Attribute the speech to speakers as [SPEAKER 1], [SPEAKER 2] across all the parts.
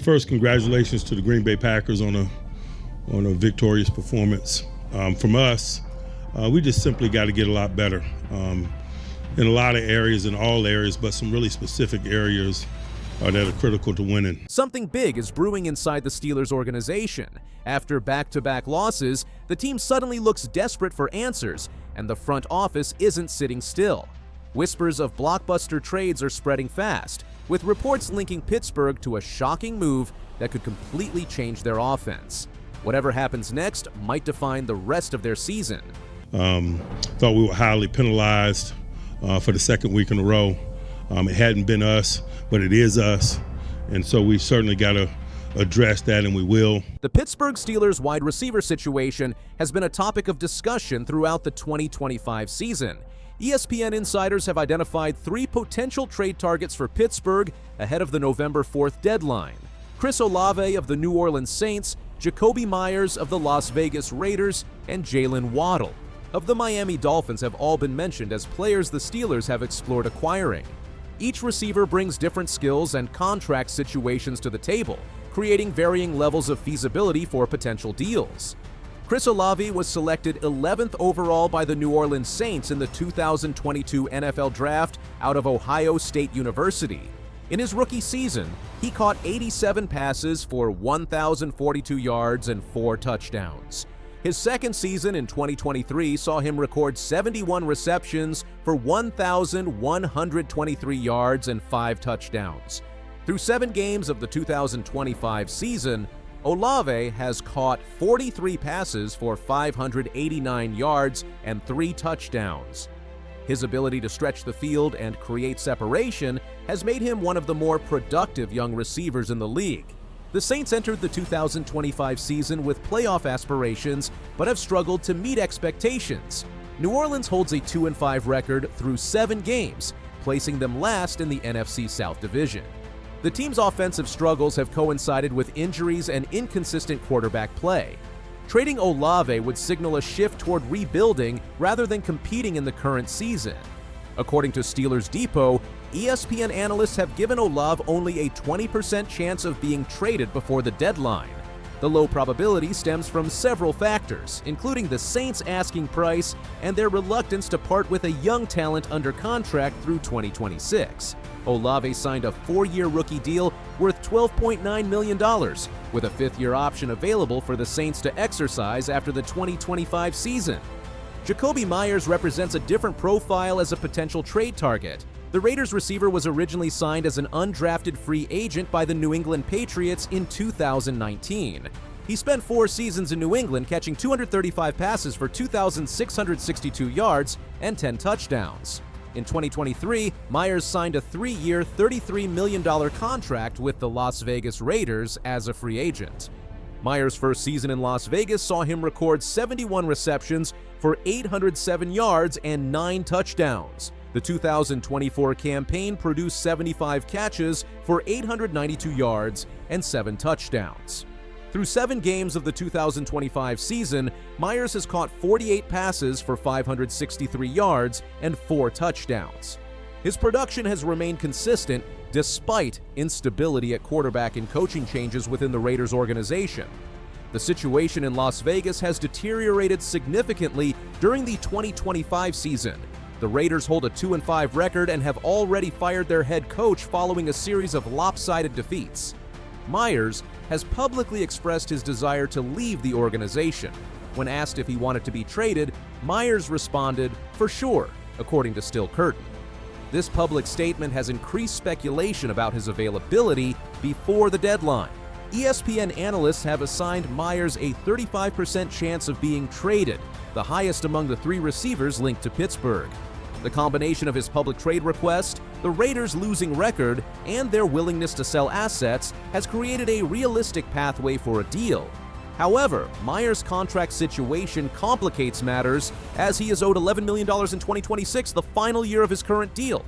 [SPEAKER 1] first, congratulations to the Green Bay Packers on a victorious performance. From us, we just simply got to get a lot better in a lot of areas, in all areas, but some really specific areas that are critical to winning.
[SPEAKER 2] Something big is brewing inside the Steelers organization. After back-to-back losses, the team suddenly looks desperate for answers, and the front office isn't sitting still. Whispers of blockbuster trades are spreading fast, with reports linking Pittsburgh to a shocking move that could completely change their offense. Whatever happens next might define the rest of their season.
[SPEAKER 1] Thought we were highly penalized for the second week in a row. It hadn't been us, but it is us, and so we certainly got to address that, and we will.
[SPEAKER 2] The Pittsburgh Steelers wide receiver situation has been a topic of discussion throughout the 2025 season. ESPN insiders have identified 3 potential trade targets for Pittsburgh ahead of the November 4th deadline. Chris Olave of the New Orleans Saints, Jakobi Meyers of the Las Vegas Raiders, and Jaylen Waddle of the Miami Dolphins have all been mentioned as players the Steelers have explored acquiring. Each receiver brings different skills and contract situations to the table, creating varying levels of feasibility for potential deals. Chris Olave was selected 11th overall by the New Orleans Saints in the 2022 NFL Draft out of Ohio State University. In his rookie season, he caught 87 passes for 1,042 yards and 4 touchdowns. His second season in 2023 saw him record 71 receptions for 1,123 yards and 5 touchdowns. Through 7 games of the 2025 season, Olave has caught 43 passes for 589 yards and 3 touchdowns. His ability to stretch the field and create separation has made him one of the more productive young receivers in the league. The Saints entered the 2025 season with playoff aspirations, but have struggled to meet expectations. New Orleans holds a 2-5 record through 7 games, placing them last in the NFC South Division. The team's offensive struggles have coincided with injuries and inconsistent quarterback play. Trading Olave would signal a shift toward rebuilding rather than competing in the current season. According to Steelers Depot, ESPN analysts have given Olave only a 20% chance of being traded before the deadline. The low probability stems from several factors, including the Saints' asking price and their reluctance to part with a young talent under contract through 2026. Olave signed a 4-year rookie deal worth $12.9 million, with a 5th-year option available for the Saints to exercise after the 2025 season. Jakobi Meyers represents a different profile as a potential trade target. The Raiders receiver was originally signed as an undrafted free agent by the New England Patriots in 2019. He spent 4 seasons in New England, catching 235 passes for 2,662 yards and 10 touchdowns. In 2023, Meyers signed a 3-year, $33 million contract with the Las Vegas Raiders as a free agent. Meyers' first season in Las Vegas saw him record 71 receptions for 807 yards and 9 touchdowns. The 2024 campaign produced 75 catches for 892 yards and 7 touchdowns. Through 7 games of the 2025 season, Meyers has caught 48 passes for 563 yards and 4 touchdowns. His production has remained consistent despite instability at quarterback and coaching changes within the Raiders organization. The situation in Las Vegas has deteriorated significantly during the 2025 season. The Raiders hold a 2-5 record and have already fired their head coach following a series of lopsided defeats. Meyers has publicly expressed his desire to leave the organization. When asked if he wanted to be traded, Meyers responded, "For sure," according to Still Curtain. This public statement has increased speculation about his availability before the deadline. ESPN analysts have assigned Meyers a 35% chance of being traded, the highest among the 3 receivers linked to Pittsburgh. The combination of his public trade request, the Raiders' losing record, and their willingness to sell assets has created a realistic pathway for a deal. However, Meyers' contract situation complicates matters as he is owed $11 million in 2026, the final year of his current deal.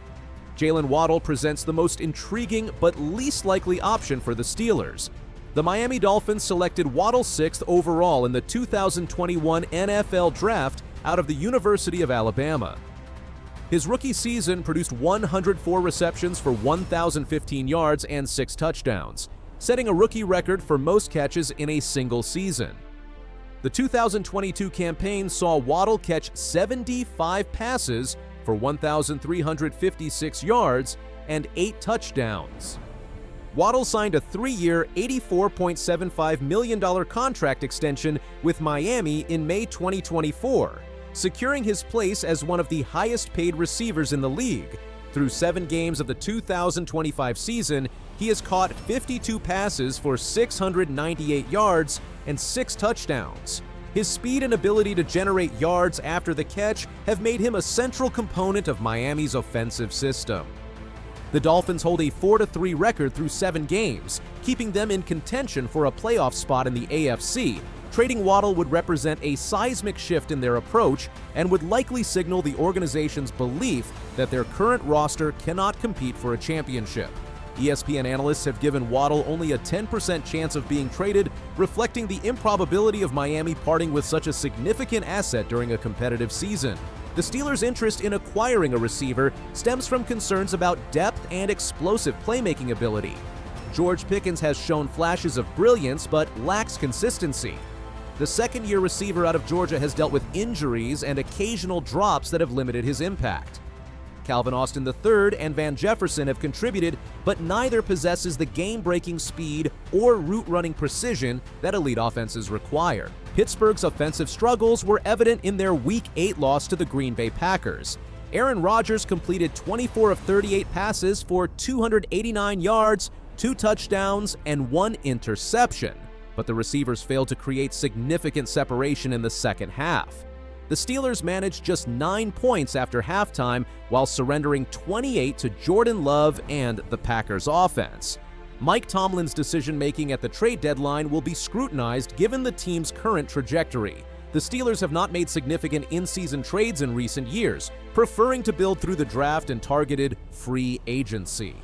[SPEAKER 2] Jaylen Waddle presents the most intriguing but least likely option for the Steelers. The Miami Dolphins selected Waddle 6th overall in the 2021 NFL Draft out of the University of Alabama. His rookie season produced 104 receptions for 1,015 yards and 6 touchdowns. setting a rookie record for most catches in a single season. The 2022 campaign saw Waddle catch 75 passes for 1,356 yards and 8 touchdowns. Waddle signed a 3-year, $84.75 million contract extension with Miami in May 2024, securing his place as one of the highest-paid receivers in the league. Through 7 games of the 2025 season, he has caught 52 passes for 698 yards and 6 touchdowns. His speed and ability to generate yards after the catch have made him a central component of Miami's offensive system. The Dolphins hold a 4-3 record through 7 games, keeping them in contention for a playoff spot in the AFC. Trading Waddle would represent a seismic shift in their approach and would likely signal the organization's belief that their current roster cannot compete for a championship. ESPN analysts have given Waddle only a 10% chance of being traded, reflecting the improbability of Miami parting with such a significant asset during a competitive season. The Steelers' interest in acquiring a receiver stems from concerns about depth and explosive playmaking ability. George Pickens has shown flashes of brilliance but lacks consistency. The second-year receiver out of Georgia has dealt with injuries and occasional drops that have limited his impact. Calvin Austin III and Van Jefferson have contributed, but neither possesses the game-breaking speed or route-running precision that elite offenses require. Pittsburgh's offensive struggles were evident in their Week 8 loss to the Green Bay Packers. Aaron Rodgers completed 24 of 38 passes for 289 yards, 2 touchdowns, and 1 interception, but the receivers failed to create significant separation in the second half. The Steelers managed just 9 points after halftime while surrendering 28 to Jordan Love and the Packers' offense. Mike Tomlin's decision-making at the trade deadline will be scrutinized given the team's current trajectory. The Steelers have not made significant in-season trades in recent years, preferring to build through the draft and targeted free agency.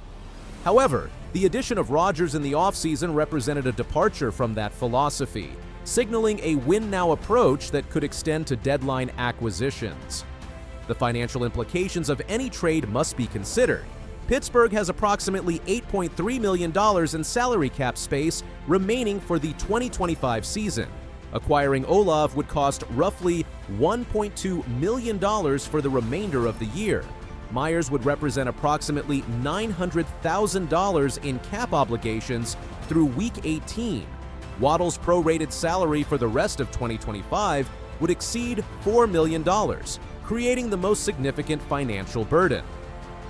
[SPEAKER 2] However, the addition of Rodgers in the offseason represented a departure from that philosophy, signaling a win-now approach that could extend to deadline acquisitions. The financial implications of any trade must be considered. Pittsburgh has approximately $8.3 million in salary cap space remaining for the 2025 season. Acquiring Olave would cost roughly $1.2 million for the remainder of the year. Meyers would represent approximately $900,000 in cap obligations through Week 18. Waddle's prorated salary for the rest of 2025 would exceed $4 million, creating the most significant financial burden.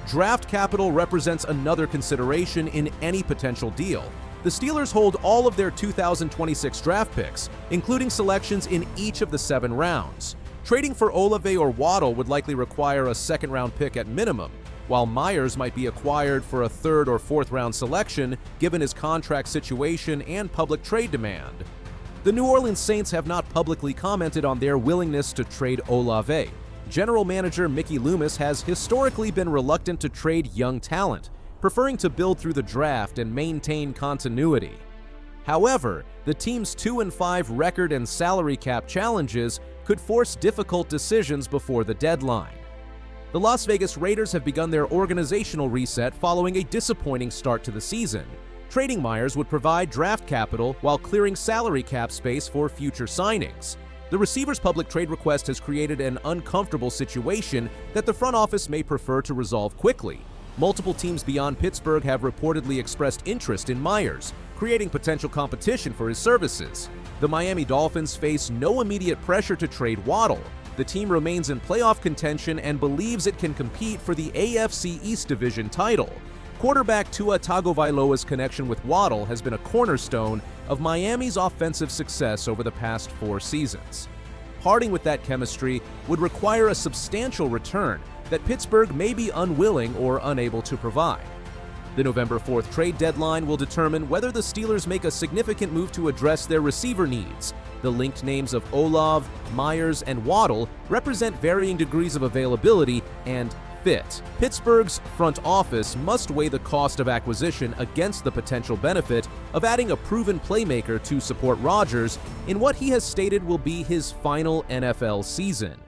[SPEAKER 2] Draft capital represents another consideration in any potential deal. The Steelers hold all of their 2026 draft picks, including selections in each of the 7 rounds. Trading for Olave or Waddle would likely require a second-round pick at minimum, while Meyers might be acquired for a 3rd or 4th round selection given his contract situation and public trade demand. The New Orleans Saints have not publicly commented on their willingness to trade Olave. General manager Mickey Loomis has historically been reluctant to trade young talent, preferring to build through the draft and maintain continuity. However, the team's 2-5 record and salary cap challenges could force difficult decisions before the deadline. The Las Vegas Raiders have begun their organizational reset following a disappointing start to the season. Trading Meyers would provide draft capital while clearing salary cap space for future signings. The receiver's public trade request has created an uncomfortable situation that the front office may prefer to resolve quickly. Multiple teams beyond Pittsburgh have reportedly expressed interest in Meyers, creating potential competition for his services. The Miami Dolphins face no immediate pressure to trade Waddle. The team remains in playoff contention and believes it can compete for the AFC East Division title. Quarterback Tua Tagovailoa's connection with Waddle has been a cornerstone of Miami's offensive success over the past 4 seasons. Parting with that chemistry would require a substantial return that Pittsburgh may be unwilling or unable to provide. The November 4th trade deadline will determine whether the Steelers make a significant move to address their receiver needs. The linked names of Olave, Meyers, and Waddle represent varying degrees of availability and fit. Pittsburgh's front office must weigh the cost of acquisition against the potential benefit of adding a proven playmaker to support Rodgers in what he has stated will be his final NFL season.